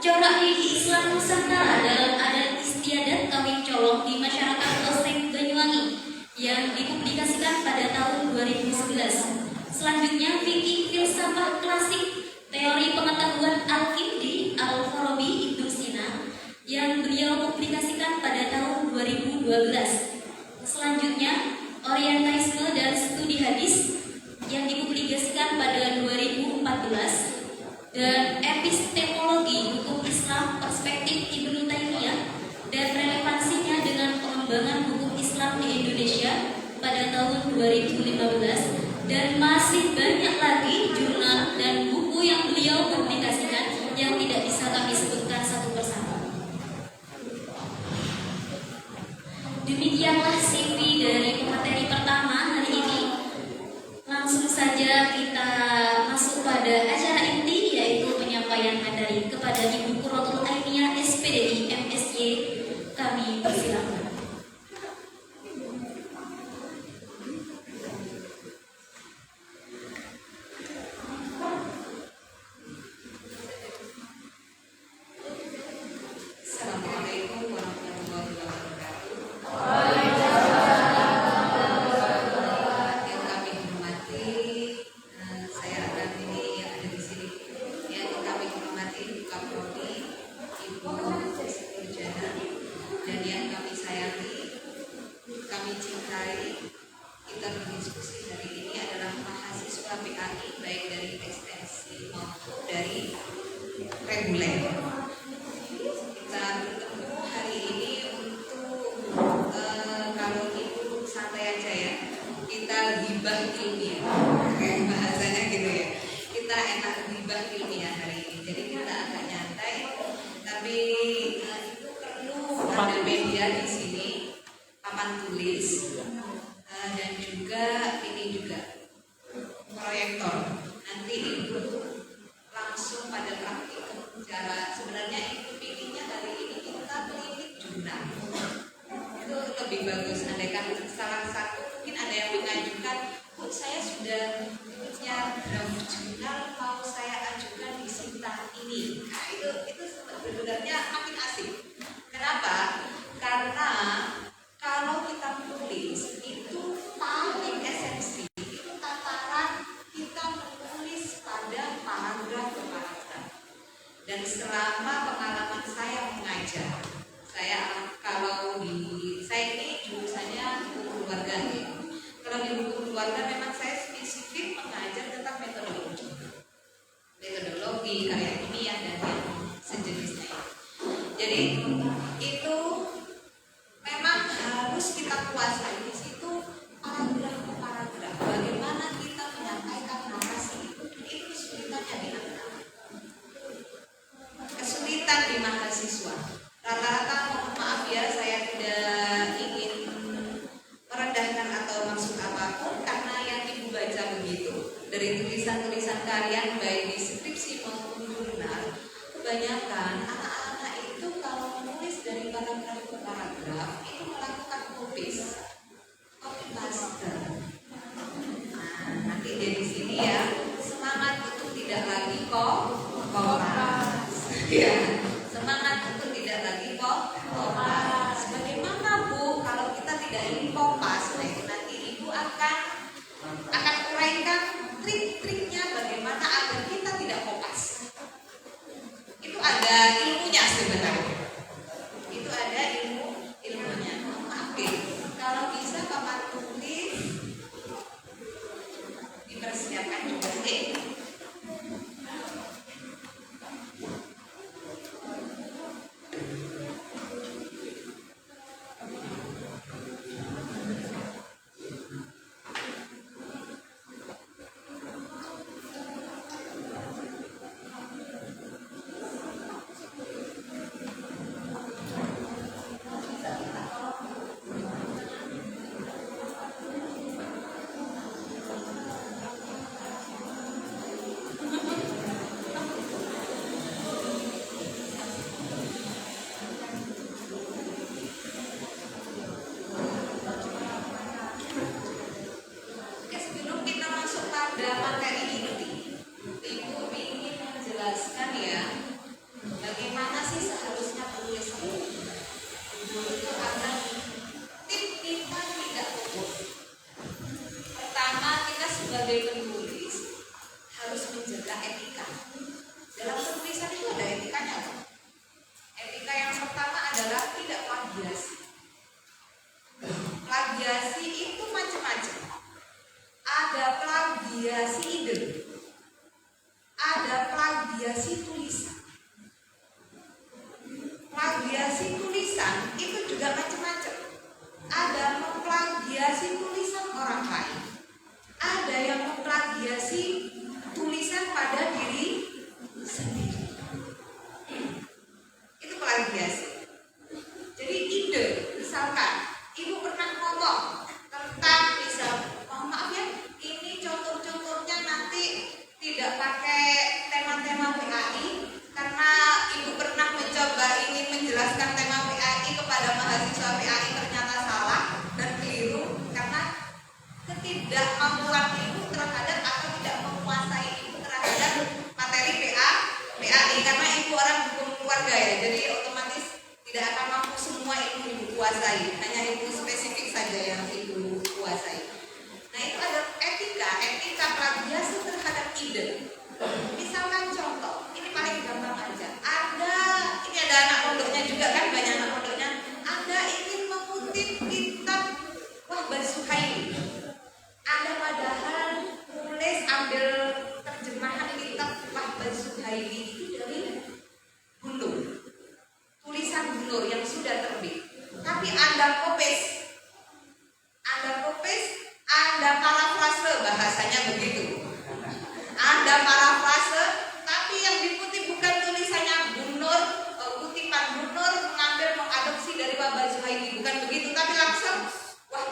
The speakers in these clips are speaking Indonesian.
corak gigi Islam Nusantara dalam adat istiadat kawin colok di masyarakat Oseng Banyuwangi yang dipublikasikan pada tahun 2011. Selanjutnya, fikih filsafat klasik teori pengetahuan Al-Kindi Al-Farabi Ibnu Sina yang beliau publikasikan pada tahun 2012. Selanjutnya, Orientalisme dan Studi Hadis yang dipublikasikan pada 2014, dan Epistemologi Hukum Islam Perspektif Ibnu Taimiyah dan relevansinya dengan pengembangan hukum Islam di Indonesia pada tahun 2015, dan masih banyak lagi jurnal dan buku yang beliau publikasikan yang tidak bisa kami sebutkan satu persatu. Demikianlah CV dari pemateri pertama hari ini. Langsung saja kita masuk pada acara inti, yaitu penyampaian materi. Kepada Ibu Qurratul Ainiyah SPDI MSy, kami persilakan.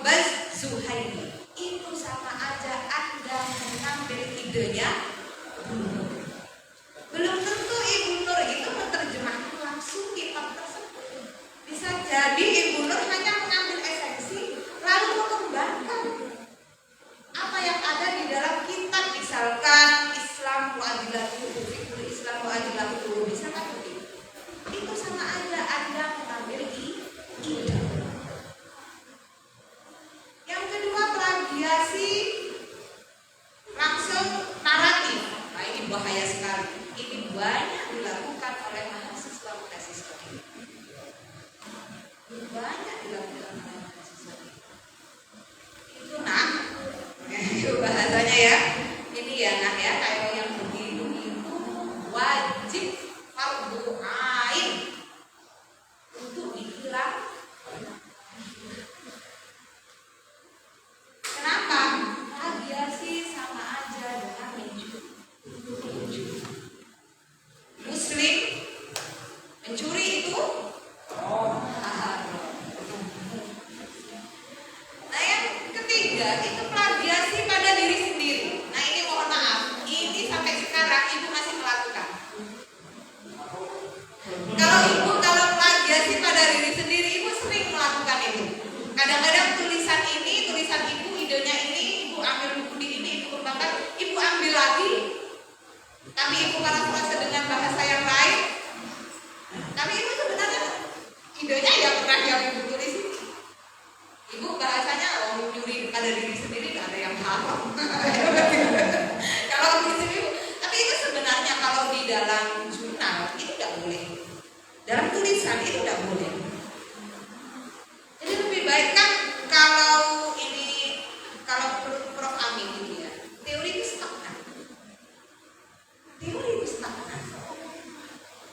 Baz Zuhaili. Itu sama aja Anda mengambil idenya belum tentu Ibu Nur itu menerjemahkan langsung kitab tersebut. Bisa jadi Ibu Nur hanya mengambil esensi lalu mengembangkan apa yang ada di dalam kitab, misalkan Islam wa adilatuhu, fikul Islam wa adilatuhu, misalkan begitu. Itu sama aja Anda mengambil ide. Yang kedua, plagiasi langsung naratif. Nah, ini bahaya sekali. Ini banyak dilakukan oleh mahasiswa-mahasiswa ini. Banyak dilakukan oleh mahasiswa ini. Itu nak, itu bahasanya ya. Ini ya nak ya, kayak yang begitu itu wajib fardu ain untuk dihilang. Kenapa? Plagiasi sama aja dengan mencuri. Muslim mencuri itu haram. Nah yang ketiga itu plagiasi pada diri sendiri. Nah ini mohon maaf, ini sampai sekarang ibu masih melakukan. Kalau plagiasi pada diri sendiri, ibu sering melakukan itu. Kadang-kadang tulisan ibu, idenya ini, ibu ambil buku di ini, ibu kembangkan, ibu ambil lagi. Tapi ibu merasa dengan bahasa yang lain. Tapi ibu sebenarnya idenya ya pernah yang ibu tulis. Ibu bahasanya mencuri pada diri sendiri, gak ada yang haram. Kalau tulis ibu, tapi itu sebenarnya kalau di dalam jurnal itu tidak boleh. Dalam tulisan itu tidak boleh. Jadi lebih baik kan kalau Prof Amin gitu ya, teori itu stagnan.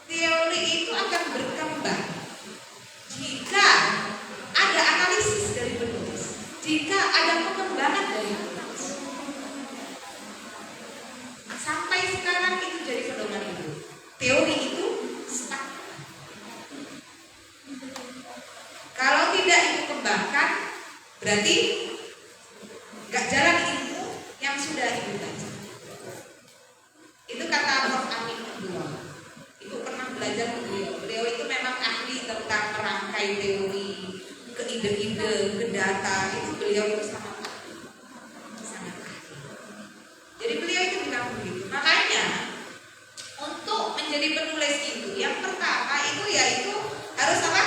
Teori itu akan berkembang jika ada analisis dari penulis, jika ada pengembangan dari penulis. Sampai sekarang itu jadi pedoman ibu. Teori itu stagnan. Kalau tidak ibu kembangkan, berarti gak jalan ilmu yang sudah ibu baca. Itu kata Prof Amin dulu. Ibu pernah belajar ke beliau. Beliau itu memang ahli tentang merangkai teori, ke ide-ide, ke data. Itu beliau itu sangat ahli. Jadi beliau itu bilang begitu. Makanya untuk menjadi penulis itu, yang pertama itu yaitu harus apa?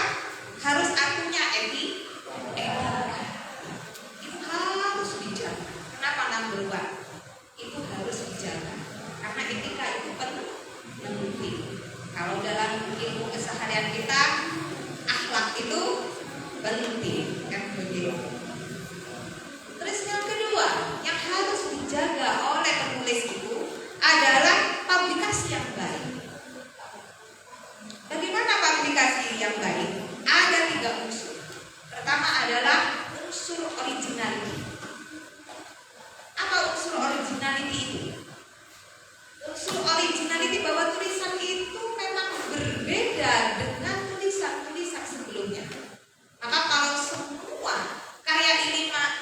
Harus akunya etika. Itu harus dijaga. Kenapa number one? Itu harus dijaga. Karena etika itu penting. Kalau dalam ilmu keseharian kita, akhlak itu penting, kan begitu. Terus yang kedua, yang harus dijaga oleh penulis itu adalah publikasi yang baik. Bagaimana publikasi yang baik? Ada 3 unsur. Pertama adalah unsur originality. Apa unsur originality itu? Unsur originality bahwa tulisan itu memang berbeda dengan tulisan-tulisan sebelumnya. Maka kalau semua karya ilmiah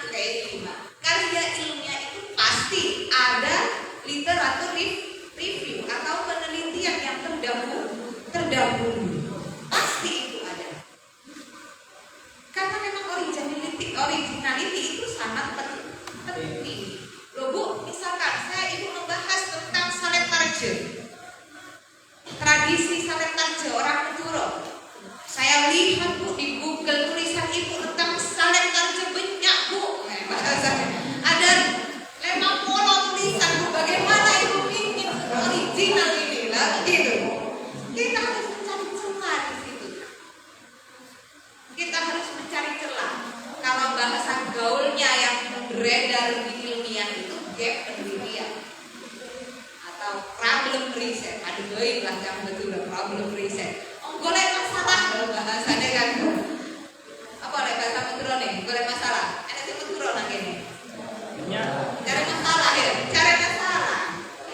itu pasti ada literatur review atau penelitian yang terdahulu. Pasti itu ada. Karena memang originality itu sangat penting. Loh Bu, misalkan ibu membahas tentang Saleh Tarje, tradisi Saleh Tarje orang Madura. Saya lihat Bu di Google tulisan ibu tentang Saleh Tarje banyak Bu. Bahasanya ada 50 tulisan Bu. Bagaimana ibu ingin original ini lah gitu. Kita harus mencari celah di situ. Kita harus mencari celah. Kalau bahasa gaulnya yang beredar di ilmiah itu gap penelitian atau problem riset. Aduh, lah yang betul problem riset. Golek masalah bahasanya kan. Apa oleh bahasa Madura nih? Golek masalah. Ada sih Madura nang kene. Cari masalah ya. Cari masalah.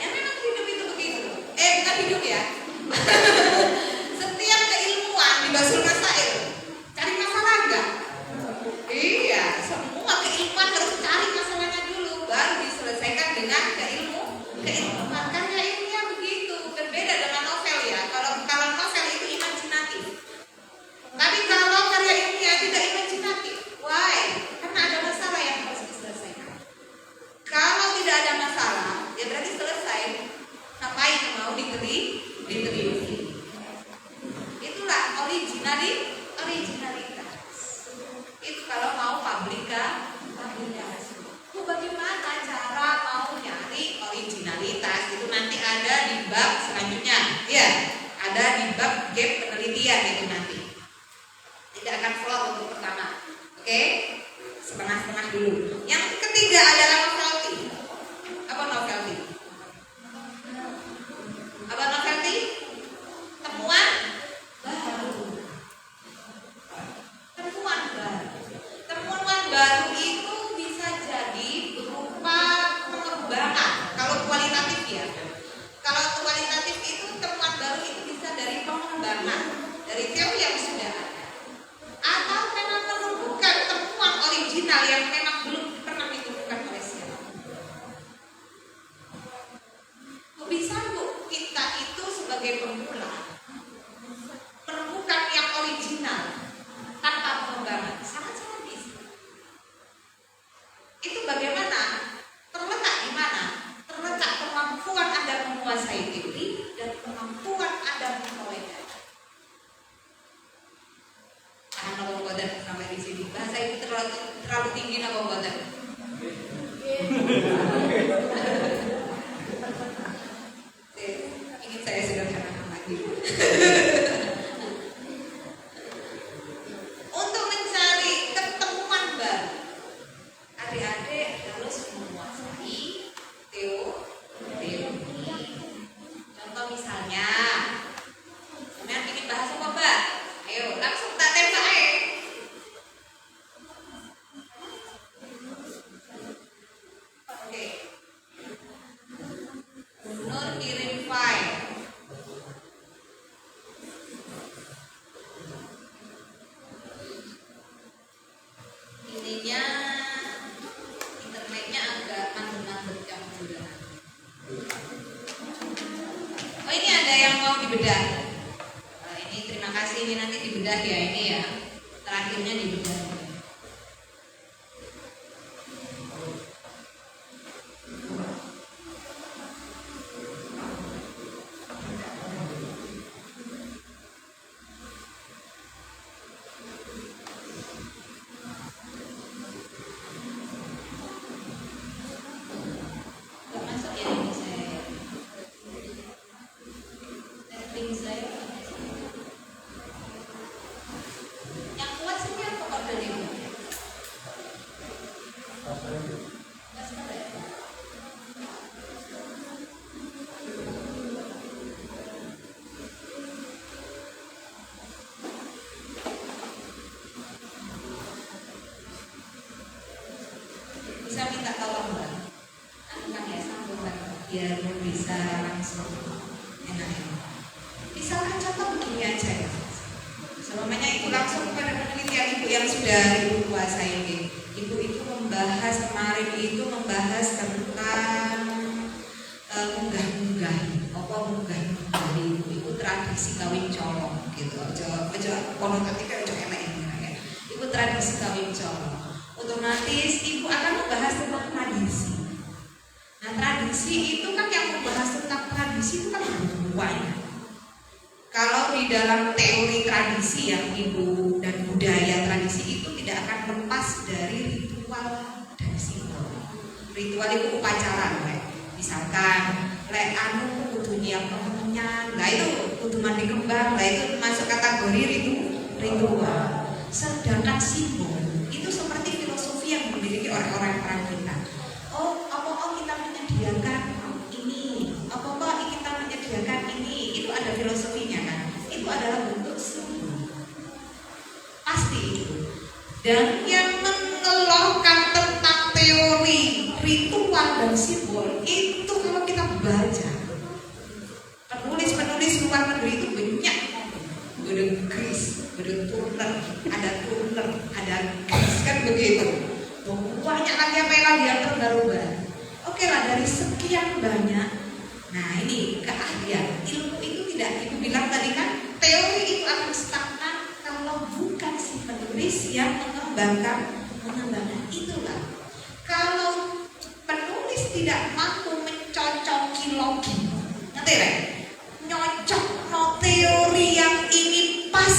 Ya memang hidup itu begitu. Bukan hidup ya. Setiap keilmuan di Basul Masail cari masalah enggak? Iya, semua Makanya ilmiah begitu, berbeda dengan novel ya. Kalau novel itu imajinatif. Tapi kalau karya ilmiah tidak imajinatif. Why? Karena ada masalah yang harus diselesaikan. Kalau tidak ada masalah, ya berarti selesai. Ngapain mau diteliti? Itulah originalitas. Itu kalau mau publikasi. Bagaimana cara mau nyari originalitas? Itu nanti ada di bab selanjutnya. Ya, ada di bab gap penelitian itu nanti. Tidak akan flow untuk pertama. Oke? Setengah-setengah dulu. Yang ketiga adalah novelty. Apa novelty? Temuan baru itu bisa jadi berupa pengembangan. Kalau kualitatif ya. Kalau kualitatif itu temuan baru itu bisa dari pengembangan, dari teori yang sudah ada. Atau memang menemukan temuan original yang memang belum pernah ditemukan oleh siapa. Bisa Bu, kita itu sebagai pemula menemukan yang original tanpa pengembangan, sangat-sangat bisa. Itu bagaimana? Terletak di mana? Terletak kemampuan Anda menguasai teori dan kemampuan Anda memperoleh data. Apa badan sampai di sini? Bahasa itu terlalu tinggi apa badan? Ingin saya sederhanakan lagi. Untuk mencari ketemuan baru, adik-adik harus menguasai teori. Contoh misalnya, kalian ingin bahas apa Mbak? Ayo langsung tak tembak Oke. Nur kirim file. Ininya internetnya agak mandek-mandek yang juga. Oh ini ada yang mau dibedah. Ini terima kasih, ini nanti dibedah ya, ini ya. Terakhirnya dibedah. Bisa minta tolong Mbak, anukan ya sambungan biar bisa langsung enak-enak. Misalkan contoh begini aja ya, selamanya ibu langsung pada penelitian ibu yang sudah ibu kuasai ini. Ibu itu membahas kemarin itu membahas tentang munggah-munggah. Apa munggah-munggah itu tradisi kawin colong gitu. Aja konotatifnya aja enak ini ya. Ibu tradisi kawin colong. Otomatis ibu akan membahas tentang tradisi. Nah tradisi itu kan yang membahas tentang tradisi itu kan banyak. Kalau di dalam teori tradisi yang ibu dan budaya tradisi itu tidak akan lepas dari ritual dan simbol. Ritual itu upacara, misalkan anu kudu nyiap pengunyan, lah itu kudu mandi kembang, lah itu masuk kategori ritual. Sedangkan simbol itu seperti filosofi yang dimiliki orang-orang perang kita. Apa kita menyediakan ini, apa kita menyediakan ini, itu ada filosofinya kan. Itu adalah bentuk simbol. Pasti itu. Dan yang mengeluarkan tentang teori ritual dan simbol itu kalau kita baca penulis-penulis luar negeri itu banyak. Ada Greece, ada Turner, ada Greece kan begitu. Banyak lagi apa yang terbaru. Oke lah, dari sekian banyak Nah ini keahlian. Ilmu itu tidak, ibu bilang tadi kan, teori itu akan stagnan kalau bukan si penulis yang mengembangkan. Itulah kalau penulis tidak mampu mencocoki logi, ngerti ya? Nyocok no teori yang ini pas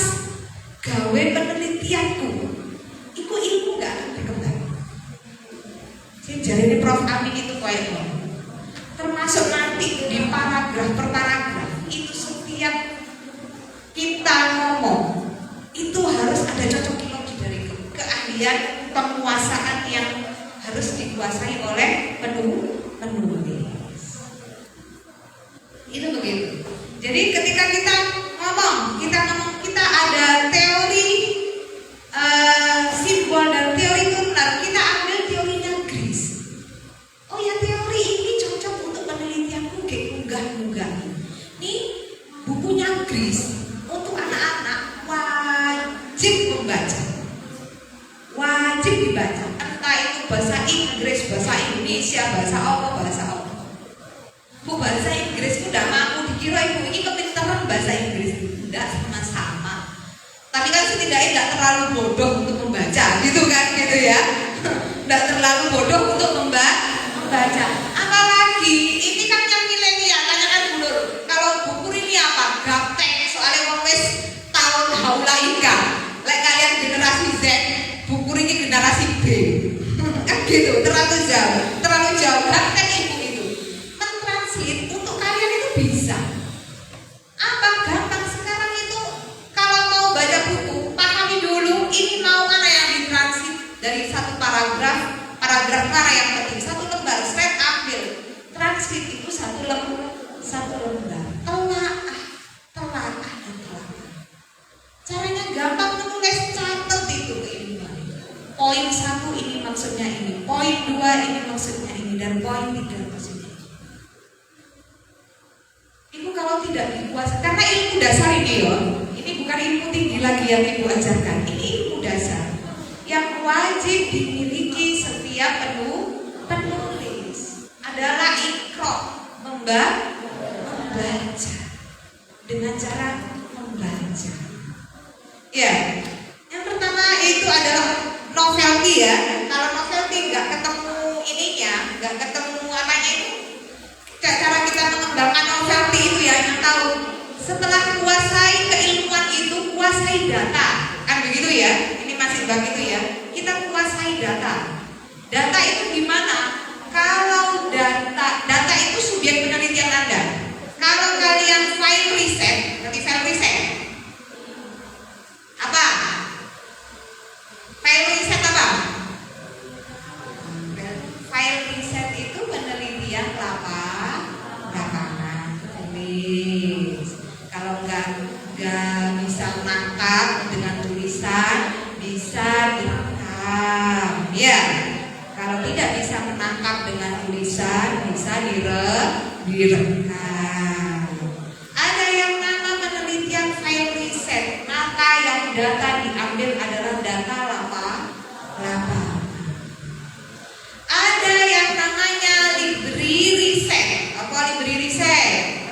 gawe penelitianku, itu ilmu gak akan berkembang. Jadi ini Prof Amin itu kayak termasuk nanti di paragraf per paragraf itu setiap kita ngomong itu harus ada cocoki logi dari keahlian penguasaan yang harus dikuasai oleh penulis. Itu begitu. Jadi ketika kita ngomong kita ada teori simbol dan teori turunan, kita ambil teorinya Gris. Oh ya, teori ini cocok untuk penelitianku, kayak munggah. Nih bukunya Gris untuk anak-anak wajib membaca, wajib dibaca. Entah itu bahasa Inggris, bahasa Indonesia, bahasa apa. Bu, bahasa Inggris itu udah mampu dikira ibu ini kepintaran bahasa Inggris. Tidak, sama-sama. Tapi kan setidaknya tidak terlalu bodoh untuk membaca, gitu kan, gitu ya. Tidak terlalu bodoh untuk membaca. Apalagi ini kan yang milenial, tanyakan dulu. Kalau buku ini apa? Gaptek, soalnya wong wis tahun haula ika. Lek kalian generasi Z, buku ini generasi B. Kan gitu, terlalu jauh. Gaptek ibu itu. Mentranslate untuk kalian itu bisa. Apa gampang sekarang itu kalau mau baca buku, pahami dulu ini mau mana yang ditranslate dari satu paragraf mana yang penting, satu lembar, saya ambil. Translate itu satu lembar. Telah. Caranya gampang, menulis, catat itu ini. Poin 1 ini maksudnya ini, poin 2 ini maksudnya ini, dan poin 3 maksudnya ini. Ibu kalau tidak dikuasai, karena ilmu dasar ini ini bukan ilmu tinggi lagi yang ibu ajarkan, ini ilmu dasar yang wajib dimiliki setiap penulis adalah ikro, membaca dengan cara membaca. Ya, yang pertama itu adalah novelty ya. Kalau novelty nggak ketemu ininya, nggak ketemu apanya itu, cara kita mengembangkan novelty itu ya, yang tahu. Setelah kuasai keilmuan itu, kuasai data, kan begitu ya? Ini masih begitu ya. Kita kuasai data. Data itu gimana? Kalau data itu subjek penelitian Anda. Kalau kalian file riset, berarti file riset apa? File riset apa? File riset itu penelitian lapangan, tulis. Kalau nggak bisa menangkap dengan tulisan, bisa direkam, ya. Kalau tidak bisa menangkap dengan tulisan, bisa direkam. Ada yang nama penelitian file riset, maka yang data diambil adalah data lapangan. Ada yang namanya library riset. Apa library riset?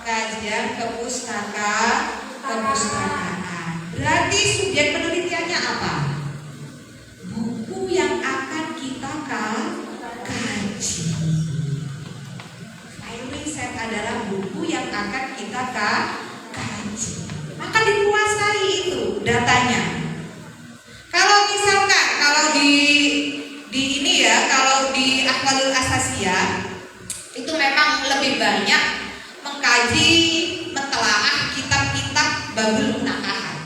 Kajian kepustakaan. Berarti subjek penelitiannya apa? Buku yang akan kita kaji. File riset adalah buku yang akan kita kaji. Maka dikuasai itu datanya. Kalau misalkan di ini ya, kalau di Ahwalul Asasiyah itu memang lebih banyak mengkaji, mentelaah kitab-kitab Babul Munakahat.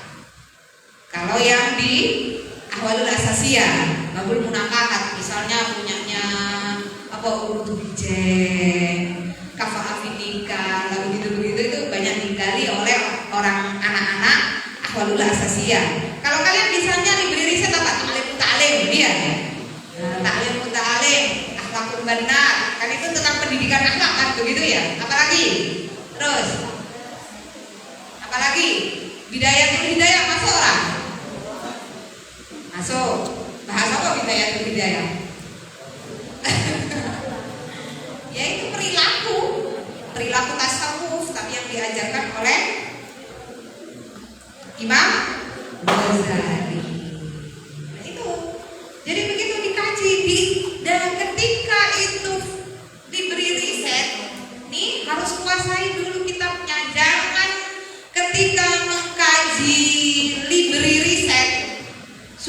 Kalau yang di Ahwalul Asasiyah, Babul Munakahat, misalnya punyanya apa Urdu Bijeng, Kafa Afinika, lalu begitu itu banyak digali oleh orang anak-anak Ahwalul Asasiyah. Kalau kalian misalnya diberi riset apa? Ta'lim ini ya. Ta'lim muta'alim, akhlakul benar, kan itu tentang pendidikan akhlak kan begitu ya. Apalagi? Terus apalagi? Hidayah masuk orang? Masuk. Bahas apa hidayah? Yaitu perilaku.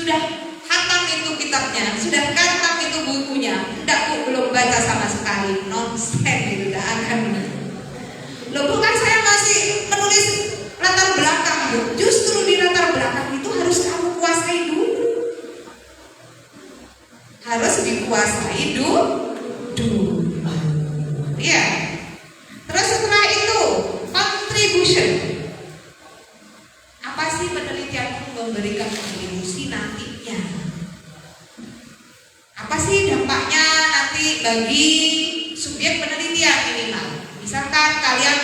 Sudah hatam itu kitabnya, sudah khatam itu bukunya. Enggak Bu, belum baca sama sekali. Nonsen itu, tidak akan. Loh Bu, kan saya masih menulis latar belakang Bu. Justru di latar belakang itu harus kamu kuasai dulu. Harus dikuasai dulu. Iya. Terus setelah itu contribution. Apa sih penelitian itu memberikan kontribusi nantinya? Apa sih dampaknya nanti bagi subjek penelitian minimal? Misalkan kalian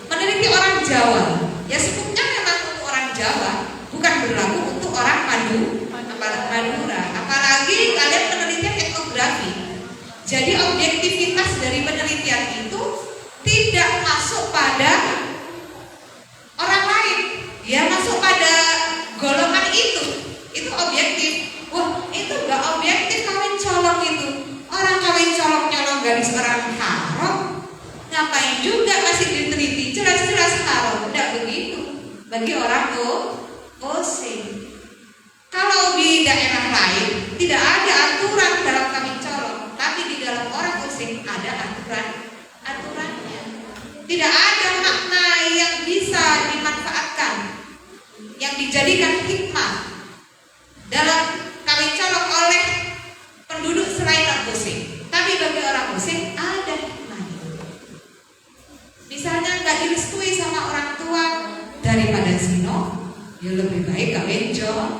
meneliti orang Jawa, ya sebutnya memang untuk orang Jawa, bukan berlaku untuk orang Madura. Apalagi kalian penelitian etnografi. Jadi objektivitas dari penelitian itu tidak masuk pada orang lain, dia masuk pada golongan itu objektif. Wah, itu gak objektif kawin colok itu. Orang kawin colok nyolong garis orang haram, ngapain juga masih diteliti? Jelas-jelas haram. Tidak begitu bagi orang Osing. Kalau di daerah lain tidak ada aturan dalam kawin colok, tapi di dalam orang Osing ada aturannya. Tidak ada makna yang bisa dimanfaatkan, yang dijadikan hikmah dalam kawin colok oleh penduduk selain orang Osing. Tapi bagi orang Osing ada hikmahnya. Misalnya nggak direstui sama orang tua, daripada zino, ya lebih baik kawin colok.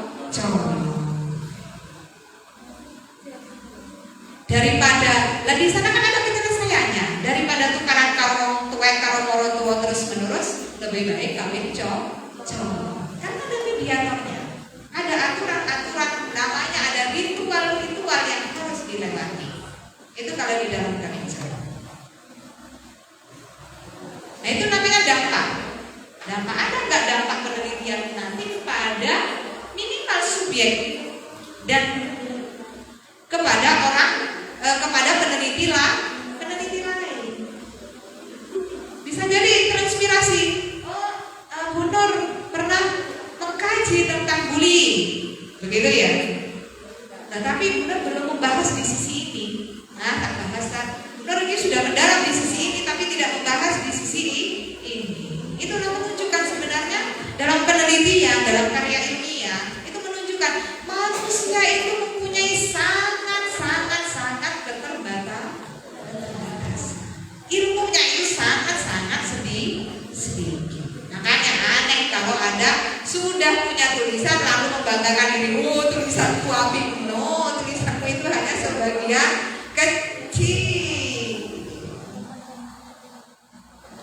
Daripada, lah di sana kan ada penyelesaiannya. Daripada tukaran karong tuwek karo moro tua terus menerus, lebih baik kawin colok. Karena ada mediatornya, ada aturan-aturan, namanya ada ritual-ritual yang harus dilewati. Itu kalau di dalam kawin colok. Nah itu namanya dampak. Dampak ada nggak dampak penelitian nanti pada minimal subjek dan kepada kepada peneliti lain. Bisa jadi transpirasi. Bu Nur pernah mengkaji tentang bullying, begitu ya. Nah, tapi Bu Nur belum membahas di sisi ini. Nah, tak bahas kan. Bu Nur ini sudah mendalam di sisi ini, tapi tidak membahas di sisi ini. Itulah menunjukkan sebenarnya dalam penelitian, dalam karya ilmiah itu menunjukkan manusia itu mempunyai sangat keterbatasan. Ilmunya itu sangat sedikit. Makanya aneh kalau ada sudah punya tulisan lalu membanggakan diri, oh tulisanku apik. No, tulisanku itu hanya sebagian kecil.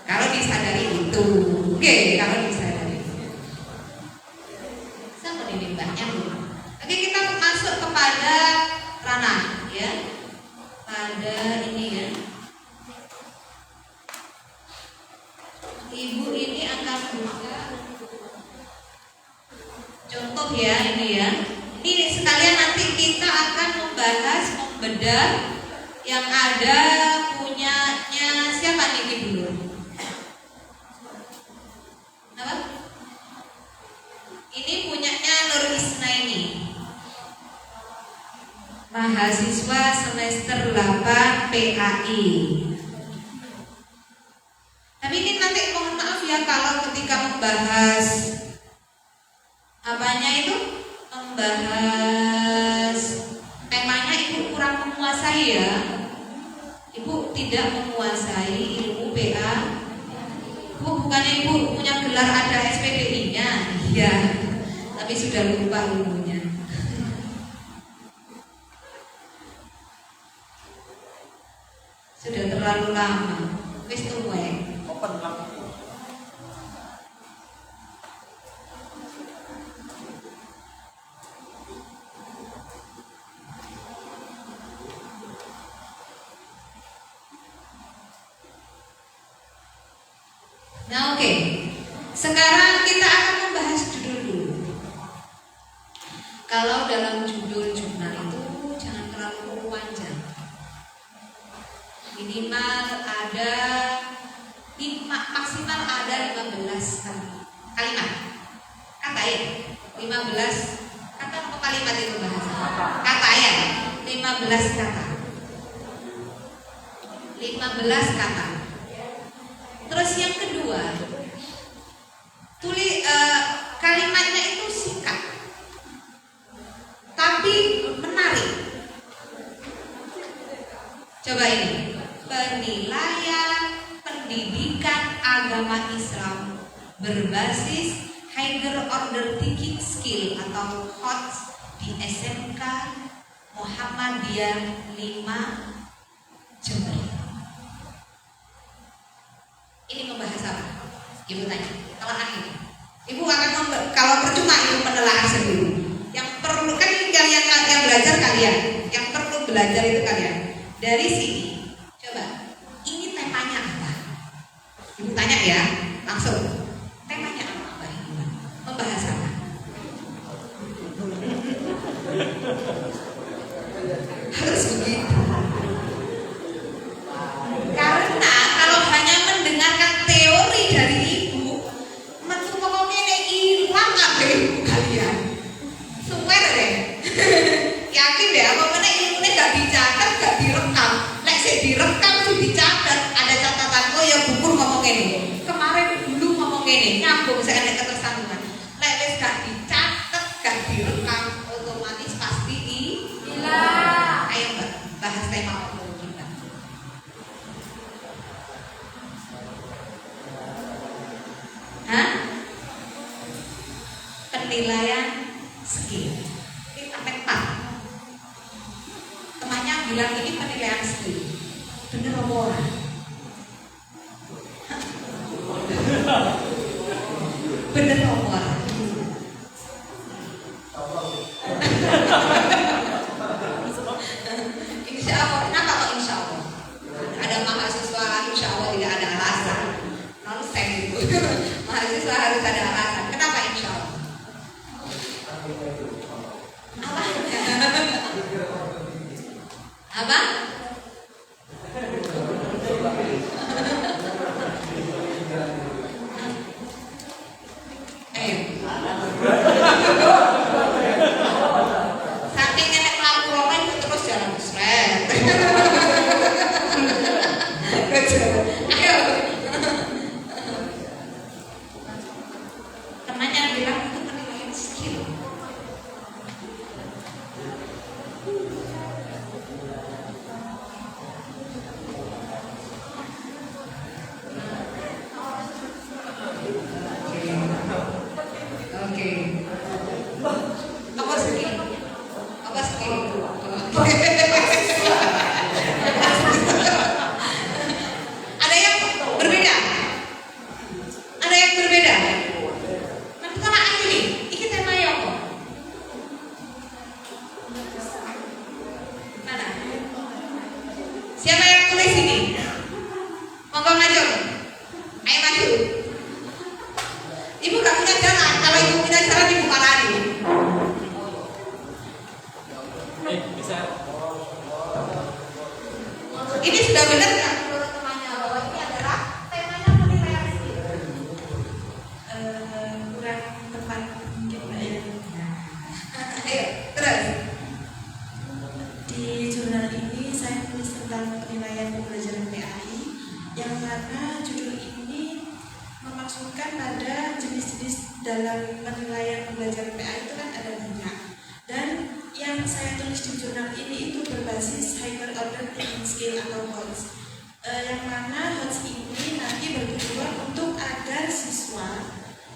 Kalau disadari itu, oke, kalau disadari. Sama dilibatnya dulu. Oke, kita masuk kepada ranah, ya. Pada ini ya. Ibu ini akan buka contoh ya ini ya. Ini sekalian nanti kita akan membahas, membedah yang ada punyanya siapa nih dulu? Apa? Ini punyanya Nur Isnaini, mahasiswa semester 8 PAI. Tapi ini nanti mohon maaf ya kalau ketika membahas apanya itu, membahas temanya ibu kurang menguasai ya. Ibu tidak menguasai ilmu PA. Bukannya ibu punya gelar ada SPDI-nya, iya, tapi sudah lupa ilmunya. Sudah terlalu lama. Wis tuwek. Open lampu. Nah oke. Sekarang kita akan membahas judul dulu. Kalau dalam judul jurnal itu jangan terlalu panjang. Minimal ada maksimal ada 15 kalimat. Kata ya, 15 kata kalimat itu bahasa? Kata ya, 15 kata. 15 kata. Terus yang kedua, kalimatnya itu singkat, tapi menarik. Coba ini, penilaian pendidikan agama Islam berbasis Higher Order Thinking Skill atau HOTS di SMK Muhammadiyah 5 Jember. Ini membahas apa? Ibu tanya. Kalau akhir, ibu akan kalau percuma ibu menelaah sendiri. Yang perlu kan ini kalian yang belajar kalian, yang perlu belajar itu kalian. Dari sini, coba. Ini temanya apa? Ibu tanya ya, langsung. Temanya apa? Ibu? Membahas apa? Harus begitu. Karena kalau hanya mendengarkan teori dari ibu, metu pokoknya ini hilang apa ibu kalian. Sumpah deh. Yakin deh, apa mana ilmunya gak dicatat, gak direkam. Lek sih direkam sih dicatat, ada catatan. Oh ya buku ngomong ini. Kemarin dulu ngomong ini, nyambung saya ada ketersambungan. Lek wis gak dicatat, gak direkam, otomatis pasti hilang. Ayo Mbak, bahas tema apa kita? Hah? Penilaian skill. Ini sampai 4. Temannya bilang ini penilaian skill. Bener apa ora? Bener apa ora? Insya Allah. Kenapa kok insya Allah? Ada mahasiswa insya Allah tidak ada alasan. Nonsen itu. Mahasiswa harus ada alasan. Kenapa insya Allah? Apa? Ayo. Saking nenek laporan itu terus jalan seret. Ayo. Temannya bilang itu penilaian skill. Oke. Apa skill? Apa skill? Ada yang berbeda? Ada yang berbeda? Nanti kalau ini tema yang apa? Mana? Siapa yang tulis ini? Monggo maju. Ayo maju. Ibu gak punya jalan. Kalau ibu punya jalan ibu marani. Ini sudah benar kan menurut temannya bahwa ini adalah temanya penilaian skill. Kurang tepat mungkin Mbak ya. Ayo terus. Di jurnal ini saya tulis tentang penilaian pembelajaran PAI, yang mana judul ini memaksudkan pada jenis-jenis dalam penilaian pembelajaran PAI itu kan ada banyak. Dan yang saya tulis di jurnal ini itu berbasis Higher Order Thinking Skill atau HOTS, yang mana HOTS ini nanti bertujuan untuk agar siswa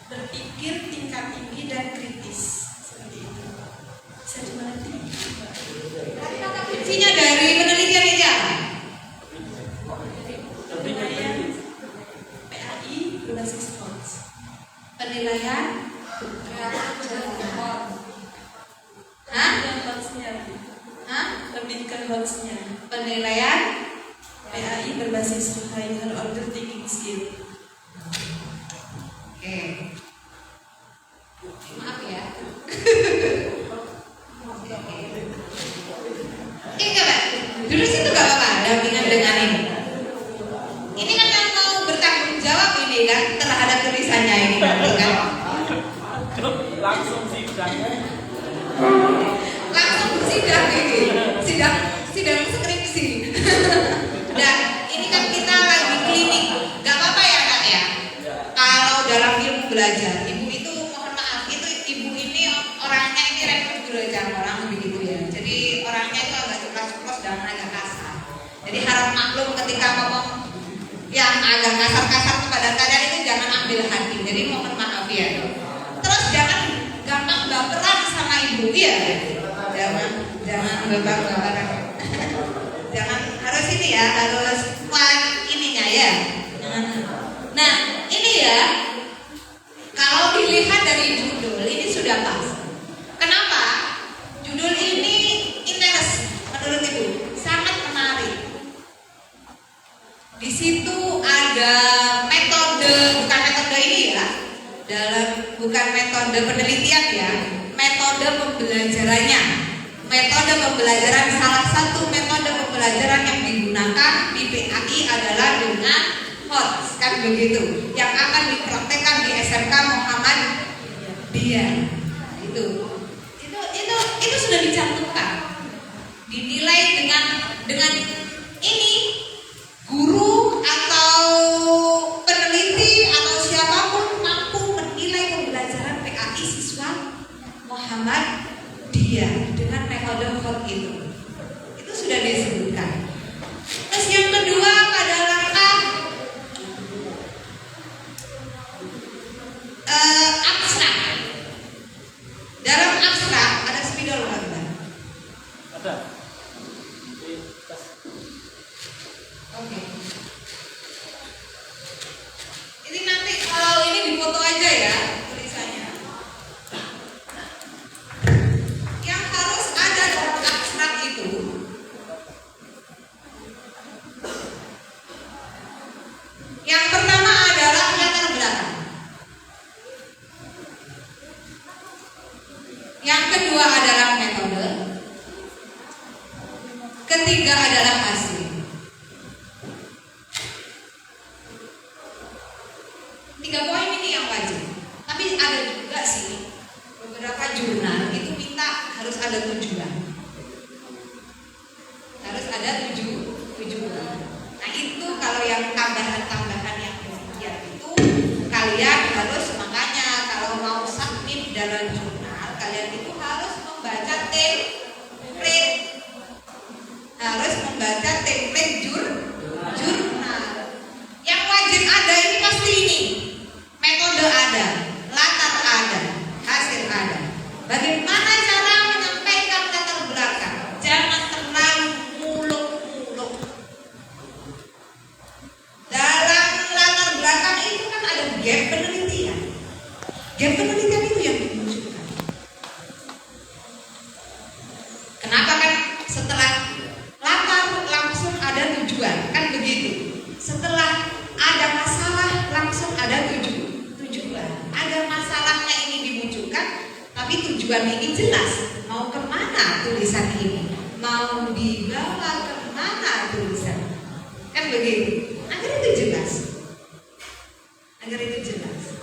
berpikir tingkat tinggi dan kritis. Seperti itu. Bisa dimengerti? Kata kuncinya dari penelitian ini apa? Penilaian PAI berbasis HOTS. Penilaian Hah? HOTS-nya. Hah? Lebih ke HOTS-nya. Penilaian PAI berbasis Higher Order Thinking Skill. Oke. Maaf ya. Ini coba, duduk situ gak apa-apa, dampingan dengan ini. Ini kan yang mau bertanggung jawab ini kan terhadap tulisannya ini nanti kan. Langsung sidangnya. Langsung sidang ini, sidang skripsi. Dan ini kan kita lagi klinik, gak apa-apa ya kak ya. Kalau dalam ilmu belajar, ibu itu mohon maaf, itu ibu ini orangnya ini repot belajar orang begitu ya. Jadi orangnya itu agak ceplos-ceplos dan agak kasar. Jadi harap maklum ketika ngomong yang agak kasar-kasar kepada kalian itu jangan ambil hati. Jadi mohon maaf ya. Terus jangan gampang baperan sama ibu ya. Jangan baper-baperan. Jangan harus ini ya, harus kuat ininya ya. Nah, ini ya. Kalau dilihat dari judul ini sudah pas. Kenapa? Judul ini intens menurut ibu, sangat menarik. Di situ ada metode, bukan metode ini ya, bukan metode penelitian ya, metode pembelajarannya. Metode pembelajaran, salah satu metode pembelajaran yang digunakan di PAI adalah dengan HOTS, kan begitu, yang akan dipraktekkan di SMK Muhammadiyah. Itu sudah dicantumkan, dinilai dengan ini. Guru atau peneliti atau siapapun mampu menilai pembelajaran PAI siswa Muhammadiyah dengan metode HOT itu sudah disebutkan. Terus yang kedua pada langkah abstrak. Dalam abstrak ada spidol kan? Ada. Oke. Ini nanti kalau ini difoto aja ya tulisannya. Yang harus ada dalam abstrak itu yang pertama adalah latar belakang. Yang kedua adalah metode. Ketiga adalah hasil. 3 poin ini yang wajib. Tapi ada juga sih beberapa jurnal itu minta harus ada tujuan. Harus ada tujuan. Nah itu kalau yang tambahan-tambahan yang demikian itu kalian harus, makanya kalau mau submit dalam jurnal kalian itu harus membaca template. Harus membaca template jurnal. Yang wajib ada ini pasti ini. Metode ada, latar ada, hasil ada. Bagaimana cara menyampaikan latar belakang? Jangan terlalu muluk-muluk. Dalam latar belakang itu kan ada gap penelitian. Gap penelitian itu yang dimunculkan. Kenapa kan setelah latar langsung ada tujuan, kan begitu. Setelah ada masalah langsung ada tujuan. Ada masalahnya ini dimunculkan, tapi tujuan ini jelas. Mau kemana tulisan ini? Mau dibawa kemana tulisan? Kan begitu. Agar itu jelas.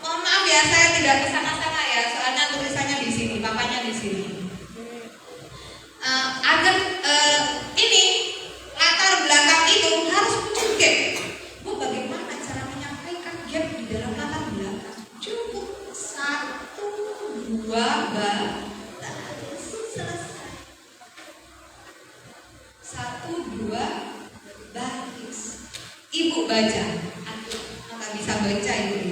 Mohon maaf ya, saya tidak kesana-sana ya, soalnya tulisannya di sini, papanya di sini. Agar ini latar belakang itu harus muncul gap. Bagaimana cara menyampaikan gap di dalam latar belakang? Cukup 1, 2 baris selesai. 1, 2 baris. Ibu baca, aku nggak bisa baca ibu.